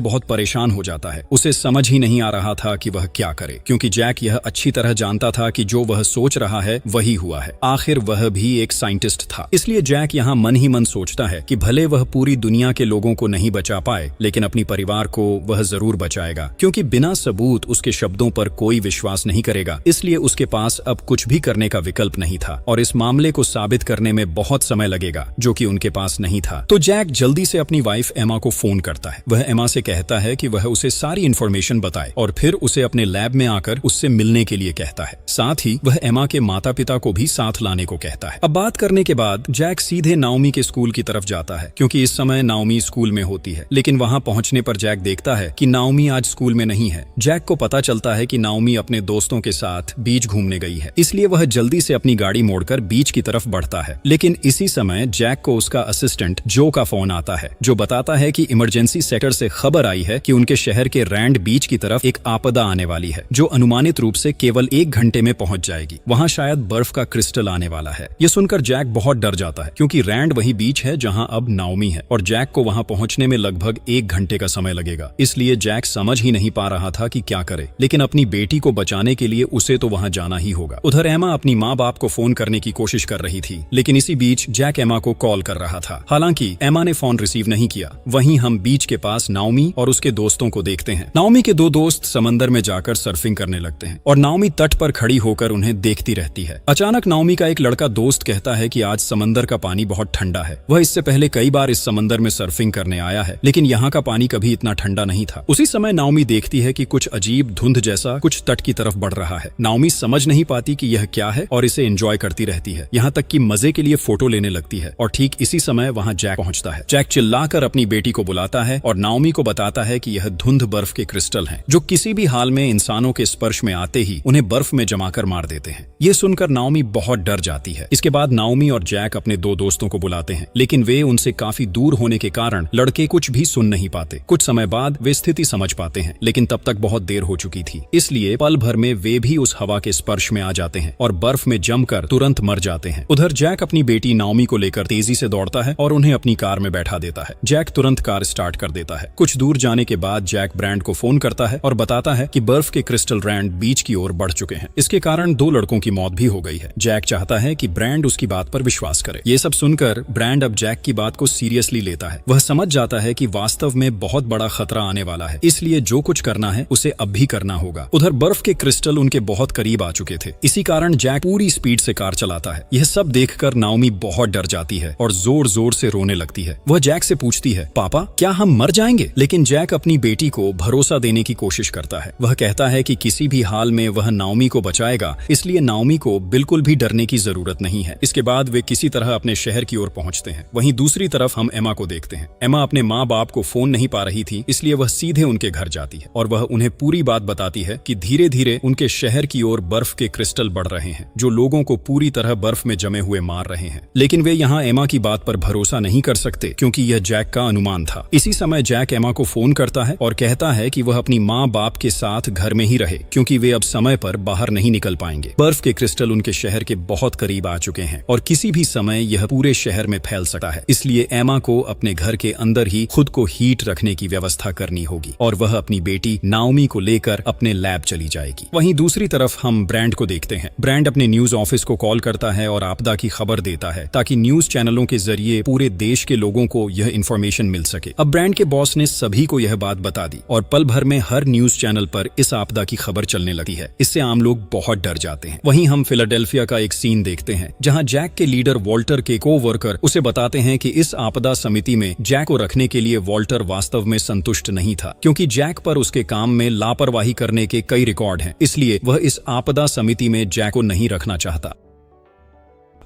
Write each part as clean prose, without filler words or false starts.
बहुत परेशान हो जाता है। उसे समझ ही नहीं आ रहा था कि वह क्या करे, क्योंकि जैक यह अच्छी तरह जानता था कि जो वह सोच रहा है वही हुआ है। आखिर वह भी एक साइंटिस्ट था। इसलिए जैक यहाँ मन ही मन सोचता है कि भले वह पूरी दुनिया के लोगों को नहीं बचा पाए, लेकिन अपनी परिवार को वह जरूर बचाएगा, क्योंकि बिना सबूत उसके शब्दों पर कोई विश्वास नहीं करेगा। इसलिए उसके पास अब कुछ भी करने का विकल्प नहीं था और इस मामले को साबित करने में बहुत समय लगेगा, जो कि उनके पास नहीं था। तो जैक जल्दी से अपनी वाइफ एमा को फोन करता है। वह एमा से कहता है कि वह उसे सारी इन्फॉर्मेशन बताए और फिर उसे अपने लैब में आकर उससे मिलने के लिए कहता है। साथ ही वह एमा के माता पिता को भी साथ लाने को कहता है। अब बात करने के बाद जैक सीधे नाओमी के स्कूल की तरफ जाता है, क्योंकि इस समय नाओमी स्कूल में होती है। लेकिन वहां पहुंचने पर जैक देखता है कि नाओमी आज स्कूल में नहीं है। जैक को पता चलता है कि नाओमी अपने दोस्तों के साथ बीच घूमने गई है, इसलिए वह जल्दी से अपनी गाड़ी मोड़कर बीच की तरफ बढ़ता है। लेकिन इसी समय जैक को उसका असिस्टेंट जो का फोन आता है, जो बताता है कि इमरजेंसी सेक्टर से खबर आई है कि उनके शहर के रैंड बीच की तरफ एक आपदा आने वाली है, जो अनुमानित रूप से केवल 1 घंटे में पहुंच जाएगी। वहां शायद बर्फ का क्रिस्टल आने वाला है। ये सुनकर जैक बहुत डर जाता है, क्योंकि रैंड वही बीच है जहां अब नाओमी है और जैक को वहां पहुंचने में लगभग 1 घंटे का समय लगेगा। इसलिए जैक समझ ही नहीं पा रहा था कि क्या करे, लेकिन अपनी बेटी को बचाने के लिए उसे तो वहां जाना ही होगा। उधर एमा अपनी माँ बाप को फोन करने की कोशिश कर रही थी, लेकिन इसी बीच जैक एमा को कॉल कर रहा था। हालांकि एमा ने फोन रिसीव नहीं किया। वहीं हम बीच के पास नाओमी और उसके दोस्तों को देखते हैं। नाओमी के 2 दोस्त समंदर में जाकर सर्फिंग करने लगते हैं और नाओमी तट पर खड़ी होकर उन्हें देखती रहती है। अचानक नाओमी का एक लड़का दोस्त कहता है कि आज समंदर का पानी बहुत ठंडा है। वह इससे पहले कई बार इस समंदर में सर्फिंग करने आया है, लेकिन यहाँ का पानी कभी इतना ठंडा नहीं था। उसी समय नाओमी देखती है कि कुछ अजीब धुंध जैसा कुछ तट की तरफ बढ़ रहा है। नाओमी समझ नहीं पाती कि यह क्या है और इसे एंजॉय करती रहती है, यहाँ तक कि मजे के लिए फोटो लेने लगती है। और ठीक इसी समय वहाँ जैक पहुँचता है। जैक चिल्लाकर अपनी बेटी को बुलाता है और नाओमी को बताता है कि यह धुंध बर्फ के क्रिस्टल हैं, जो किसी भी हाल में इंसानों के स्पर्श में आते ही उन्हें बर्फ में जमाकर मार देते हैं। ये सुनकर नाओमी बहुत डर जाती है। इसके बाद नाओमी और जैक अपने 2 दोस्तों को बुलाते हैं, लेकिन वे उनसे काफी दूर होने के कारण लड़के कुछ भी सुन नहीं पाते। कुछ समय बाद वे स्थिति समझ पाते हैं, लेकिन तब तक बहुत देर हो चुकी थी। इसलिए पल भर में वे भी उस हवा के स्पर्श में आ जाते हैं और बर्फ में जमकर तुरंत मर जाते हैं। उधर जैक अपनी बेटी नाओमी को लेकर तेजी से दौड़ता है और उन्हें अपनी कार में बैठा देता है। जैक तुरंत कार स्टार्ट कर देता है। कुछ दूर जाने के बाद जैक ब्रैंड को फोन करता है और बताता है कि बर्फ के क्रिस्टल रैंड बीच की ओर बढ़ चुके हैं। इसके कारण 2 लड़कों की मौत भी हो गई है। जैक चाहता है कि ब्रैंड उसकी बात पर विश्वास करे। ये सब सुनकर ब्रैंड अब जैक की बात को सीरियसली लेता है। वह समझ जाता है कि वास्तव में बहुत बड़ा खतरा आने वाला है, इसलिए जो कुछ करना है उसे अब भी करना होगा। उधर बर्फ के क्रिस्टल उनके बहुत करीब आ चुके थे। इसी कारण जैक पूरी स्पीड से कार चलाता है। यह सब देखकर नाओमी बहुत डर जाती है और जोर जोर से रोने लगती है। वह जैक से पूछती है, पापा क्या हम मर जाएंगे? लेकिन जैक अपनी बेटी को भरोसा देने की कोशिश करता है। वह कहता है कि किसी भी हाल में वह नाओमी को बचाएगा, इसलिए नाओमी को बिल्कुल भी डरने की जरूरत नहीं है। इसके बाद वे किसी तरह अपने शहर की ओर पहुंचते हैं। वहीं दूसरी तरफ हम एमा को देखते हैं। एमा अपने माँ बाप को फोन नहीं पा रही थी, इसलिए वह सीधे उनके घर जाती है और वह उन्हें पूरी बात बताती है कि धीरे धीरे उनके शहर की ओर बर्फ के क्रिस्टल बढ़ रहे हैं, जो लोगों को पूरी तरह बर्फ में जमे हुए मार रहे हैं। लेकिन वे यहाँ एमा की बात पर भरोसा नहीं कर सकते, क्योंकि यह जैक का अनुमान था। इसी समय जैक एमा को फोन करता है और कहता है कि वह अपनी माँ बाप के साथ घर में ही रहे, क्योंकि वे अब समय पर बाहर नहीं निकल पाएंगे। बर्फ के क्रिस्टल उनके शहर के बहुत करीब आ चुके हैं और किसी भी समय यह पूरे शहर में फैल सकता है। इसलिए एमा को अपने घर के अंदर ही खुद को हीट रखने की व्यवस्था करनी होगी और वह अपनी बेटी नाओमी को लेकर अपने लैब चली जाएगी। वहीं दूसरी तरफ हम ब्रैंड को देखते हैं। ब्रैंड अपने न्यूज ऑफिस को कॉल करता है और आपदा की खबर देता है, ताकि न्यूज चैनलों के जरिए पूरे देश के लोगों को यह इंफॉर्मेशन मिल सके। अब ब्रैंड के बॉस ने सभी को यह बात बता दी और पल भर में हर न्यूज चैनल पर इस आपदा की खबर चलने लगी है। इससे आम लोग बहुत डर जाते हैं। वहीं हम फिलाडेल्फिया का एक सीन देखते हैं, जहां जैक के लीडर वॉल्टर के को-वर्कर उसे बताते हैं कि इस आपदा समिति में जैक को रखने के लिए वॉल्टर वास्तव में संतुष्ट नहीं था, क्योंकि जैक पर उसके काम में लापरवाही करने के कई रिकॉर्ड हैं। इसलिए वह इस आपदा समिति में जैक को नहीं रखना चाहता।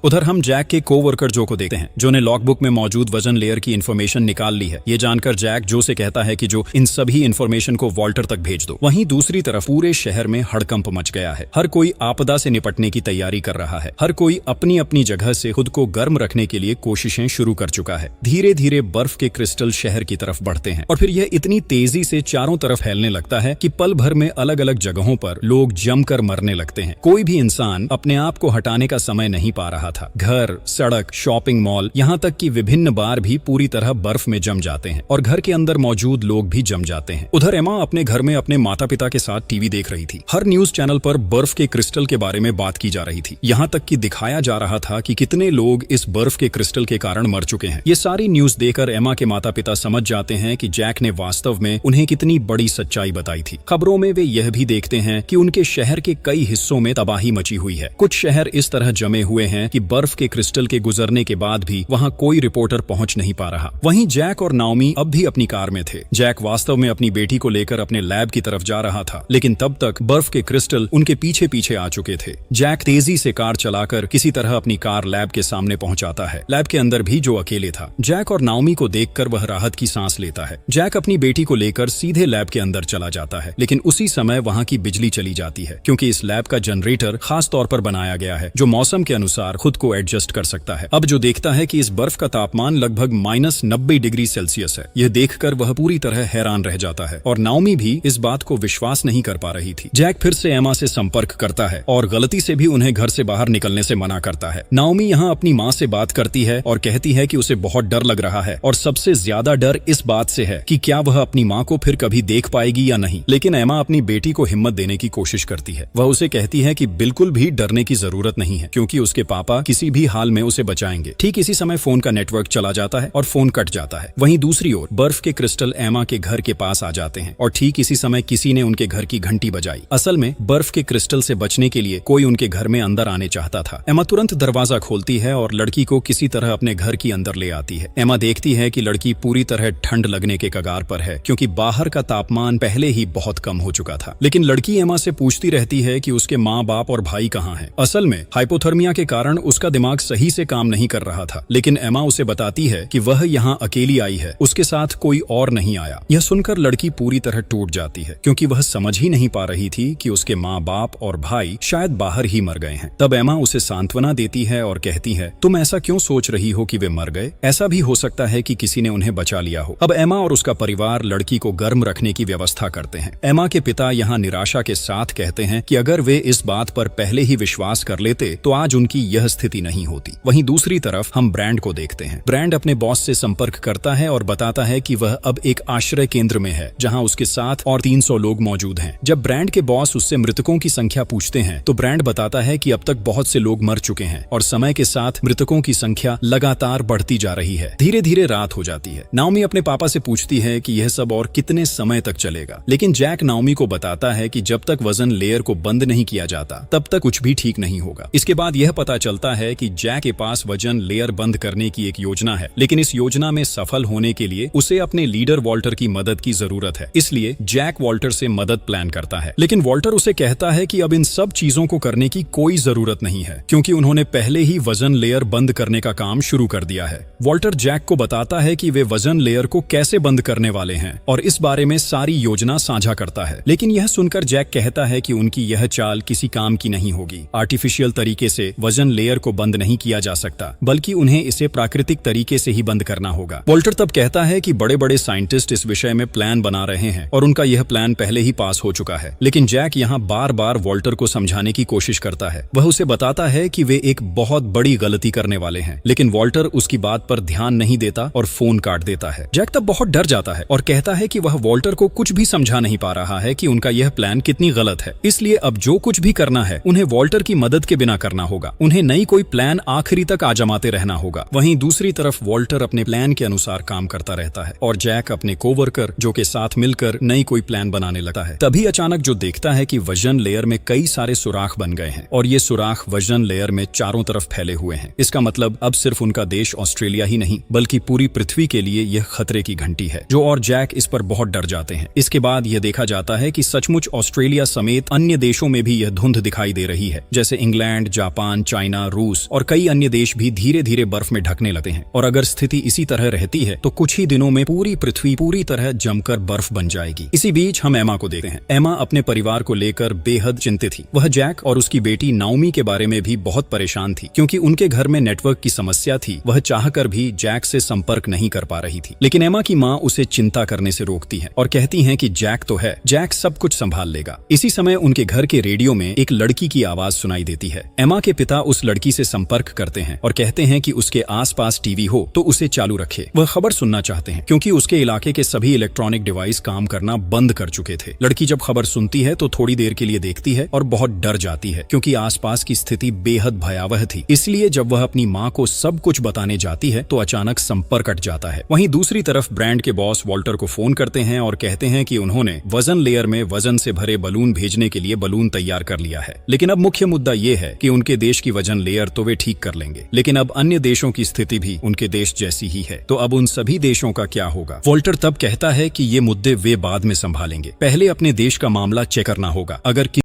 उधर हम जैक के को-वर्कर जो को देखते हैं, जो ने लॉगबुक में मौजूद वजन लेयर की इन्फॉर्मेशन निकाल ली है। ये जानकर जैक जो से कहता है कि जो इन सभी इन्फॉर्मेशन को वॉल्टर तक भेज दो। वहीं दूसरी तरफ पूरे शहर में हड़कंप मच गया है। हर कोई आपदा से निपटने की तैयारी कर रहा है। हर कोई अपनी अपनी जगह से खुद को गर्म रखने के लिए कोशिशें शुरू कर चुका है। धीरे धीरे बर्फ के क्रिस्टल शहर की तरफ बढ़ते हैं और फिर यह इतनी तेजी से चारों तरफ फैलने लगता है कि पल भर में अलग अलग जगहों पर लोग जमकर मरने लगते हैं। कोई भी इंसान अपने आप को हटाने का समय नहीं पा रहा था। घर, सड़क, शॉपिंग मॉल, यहाँ तक कि विभिन्न बार भी पूरी तरह बर्फ में जम जाते हैं और घर के अंदर मौजूद लोग भी जम जाते हैं। उधर एमा अपने घर में अपने माता पिता के साथ टीवी देख रही थी। हर न्यूज चैनल पर बर्फ के क्रिस्टल के बारे में बात की जा रही थी। यहाँ तक कि दिखाया जा रहा था कि कितने लोग इस बर्फ के क्रिस्टल के कारण मर चुके हैं। ये सारी न्यूज देखकर एमा के माता पिता समझ जाते हैं कि जैक ने वास्तव में उन्हें कितनी बड़ी सच्चाई बताई थी। खबरों में वे यह भी देखते हैं कि उनके शहर के कई हिस्सों में तबाही मची हुई है। कुछ शहर इस तरह जमे हुए हैं कि बर्फ के क्रिस्टल के गुजरने के बाद भी वहाँ कोई रिपोर्टर पहुँच नहीं पा रहा। वहीं जैक और नाओमी अब भी अपनी कार में थे। जैक वास्तव में अपनी बेटी को लेकर अपने लैब की तरफ जा रहा था, लेकिन तब तक बर्फ के क्रिस्टल उनके पीछे पीछे आ चुके थे। जैक तेजी से कार चलाकर किसी तरह अपनी कार लैब के सामने पहुंचाता है। लैब के अंदर भी जो अकेले था। जैक और नाओमी को देखकर वह राहत की सांस लेता है। जैक अपनी बेटी को लेकर सीधे लैब के अंदर चला जाता है, लेकिन उसी समय वहां की बिजली चली जाती है, क्योंकि इस लैब का जनरेटर खास तौर पर बनाया गया है जो मौसम के अनुसार खुद को एडजस्ट कर सकता है। अब जो देखता है कि इस बर्फ का तापमान लगभग -90 डिग्री सेल्सियस है। यह देखकर वह पूरी तरह हैरान रह जाता है और नाओमी भी इस बात को विश्वास नहीं कर पा रही थी। जैक फिर से एमा से संपर्क करता है और गलती से भी उन्हें घर से बाहर निकलने से मना करता है। नाओमी यहाँ अपनी माँ से बात करती है और कहती है कि उसे बहुत डर लग रहा है और सबसे ज्यादा डर इस बात से है कि क्या वह अपनी माँ को फिर कभी देख पाएगी या नहीं। लेकिन एमा अपनी बेटी को हिम्मत देने की कोशिश करती है। वह उसे कहती है कि बिल्कुल भी डरने की जरूरत नहीं है, क्योंकि उसके पापा किसी भी हाल में उसे बचाएंगे। ठीक इसी समय फोन का नेटवर्क चला जाता है और फोन कट जाता है। वहीं दूसरी ओर बर्फ के क्रिस्टल एमा के घर के पास आ जाते हैं और ठीक इसी समय किसी ने उनके घर की घंटी बजाई। असल में बर्फ के क्रिस्टल से बचने के लिए कोई उनके घर में अंदर आने चाहता था। एमा तुरंत दरवाजा खोलती है और लड़की को किसी तरह अपने घर की अंदर ले आती है। एमा देखती है कि लड़की पूरी तरह ठंड लगने के कगार पर है, क्योंकि बाहर का तापमान पहले ही बहुत कम हो चुका था। लेकिन लड़की एमा से पूछती रहती है कि उसके माँ बाप और भाई कहाँ हैं। असल में हाइपोथर्मिया के कारण उसका दिमाग सही से काम नहीं कर रहा था, लेकिन एमा उसे बताती है कि वह यहाँ अकेली आई है, उसके साथ कोई और नहीं आया। यह सुनकर लड़की पूरी तरह टूट जाती है, क्योंकि वह समझ ही नहीं पा रही थी कि उसके माँ बाप और भाई शायद बाहर ही मर गए हैं। तब एमा उसे सांत्वना देती है और कहती है, तुम ऐसा क्यों सोच रही हो कि वे मर गए? ऐसा भी हो सकता है कि किसी ने उन्हें बचा लिया हो। अब एमा और उसका परिवार लड़की को गर्म रखने की व्यवस्था करते हैं। एमा के पिता यहाँ निराशा के साथ कहते हैं कि अगर वे इस बात पर पहले ही विश्वास कर लेते तो आज उनकी यह स्थिति नहीं होती। वहीं दूसरी तरफ हम ब्रैंड को देखते हैं। ब्रैंड अपने बॉस से संपर्क करता है और बताता है कि वह अब एक आश्रय केंद्र में है, जहां उसके साथ और 300 लोग मौजूद हैं। जब ब्रैंड के बॉस उससे मृतकों की संख्या पूछते हैं तो ब्रैंड बताता है कि अब तक बहुत से लोग मर चुके हैं और समय के साथ मृतकों की संख्या लगातार बढ़ती जा रही है। धीरे धीरे रात हो जाती है। नाओमी अपने पापा से पूछती है कि यह सब और कितने समय तक चलेगा, लेकिन जैक नाओमी को बताता है कि जब तक वजन लेयर को बंद नहीं किया जाता तब तक कुछ भी ठीक नहीं होगा। इसके बाद यह पता चलता है कि जैक के पास वजन लेयर बंद करने की एक योजना है, लेकिन इस योजना में सफल होने के लिए उसे अपने लीडर वॉल्टर की मदद की जरूरत है। इसलिए जैक वॉल्टर से मदद प्लान करता है, लेकिन वॉल्टर उसे कहता है कि अब इन सब चीजों को करने की कोई जरूरत नहीं है, क्योंकि उन्होंने पहले ही वजन लेयर बंद करने का काम शुरू कर दिया है। वॉल्टर जैक को बताता है कि वे वजन लेयर को कैसे बंद करने वाले हैं और इस बारे में सारी योजना साझा करता है। लेकिन यह सुनकर जैक कहता है कि उनकी यह चाल किसी काम की नहीं होगी। आर्टिफिशियल तरीके से वजन लेयर को बंद नहीं किया जा सकता, बल्कि उन्हें इसे प्राकृतिक तरीके से ही बंद करना होगा। वॉल्टर तब कहता है कि बड़े बड़े साइंटिस्ट इस विषय में प्लान बना रहे हैं और उनका यह प्लान पहले ही पास हो चुका है। लेकिन जैक यहाँ बार बार वॉल्टर को समझाने की कोशिश करता है। वह उसे बताता है कि वे एक बहुत बड़ी गलती करने वाले हैं, लेकिन वॉल्टर उसकी बात पर ध्यान नहीं देता और फोन काट देता है। जैक तब बहुत डर जाता है और कहता है कि वह वॉल्टर को कुछ भी समझा नहीं पा रहा है कि उनका यह प्लान कितनी गलत है। इसलिए अब जो कुछ भी करना है उन्हें वॉल्टर की मदद के बिना करना होगा। उन्हें नई कोई प्लान आखिरी तक आजमाते रहना होगा। वहीं दूसरी तरफ वॉल्टर अपने प्लान के अनुसार काम करता रहता है और जैक अपने कोवर्कर जो के साथ मिलकर नई कोई प्लान बनाने लगता है। तभी अचानक जो देखता है कि वजन लेयर में कई सारे सुराख बन गए हैं और ये सुराख वजन लेयर में चारों तरफ फैले हुए हैं। इसका मतलब अब सिर्फ उनका देश ऑस्ट्रेलिया ही नहीं बल्कि पूरी पृथ्वी के लिए यह खतरे की घंटी है। जो और जैक इस पर बहुत डर जाते हैं। इसके बाद यह देखा जाता है कि सचमुच ऑस्ट्रेलिया समेत अन्य देशों में भी यह धुंध दिखाई दे रही है, जैसे इंग्लैंड, जापान, चाइना, रूस और कई अन्य देश भी धीरे धीरे बर्फ में ढकने लगते हैं। और अगर स्थिति इसी तरह रहती है तो कुछ ही दिनों में पूरी पृथ्वी पूरी तरह जमकर बर्फ बन जाएगी। इसी बीच हम एमा को देखते हैं। एमा अपने परिवार को लेकर बेहद चिंतित थी। वह जैक और उसकी बेटी नाओमी के बारे में भी बहुत परेशान थी, क्योंकि उनके घर में नेटवर्क की समस्या थी। वह चाहकर भी जैक से संपर्क नहीं कर पा रही थी। लेकिन एमा की माँ उसे चिंता करने से रोकती है और कहती हैं कि जैक तो है, जैक सब कुछ संभाल लेगा। इसी समय उनके घर के रेडियो में एक लड़की की आवाज सुनाई देती है। एमा के पिता उस लड़की लड़की से संपर्क करते हैं और कहते हैं कि उसके आसपास टीवी हो तो उसे चालू रखे। वह खबर सुनना चाहते हैं क्योंकि उसके इलाके के सभी इलेक्ट्रॉनिक डिवाइस काम करना बंद कर चुके थे। लड़की जब खबर सुनती है तो थोड़ी देर के लिए देखती है और बहुत डर जाती है क्योंकि आसपास की स्थिति बेहद भयावह थी। इसलिए जब वह अपनी माँ को सब कुछ बताने जाती है तो अचानक संपर्क कट जाता है। वहीं दूसरी तरफ ब्रांड के बॉस वॉल्टर को फोन करते हैं और कहते हैं कि उन्होंने वजन लेयर में वजन से भरे बलून भेजने के लिए बलून तैयार कर लिया है। लेकिन अब मुख्य मुद्दा ये है कि उनके देश की वजन लेयर तो वे ठीक कर लेंगे, लेकिन अब अन्य देशों की स्थिति भी उनके देश जैसी ही है। तो अब उन सभी देशों का क्या होगा? वॉल्टर तब कहता है कि ये मुद्दे वे बाद में संभालेंगे, पहले अपने देश का मामला चेक करना होगा। अगर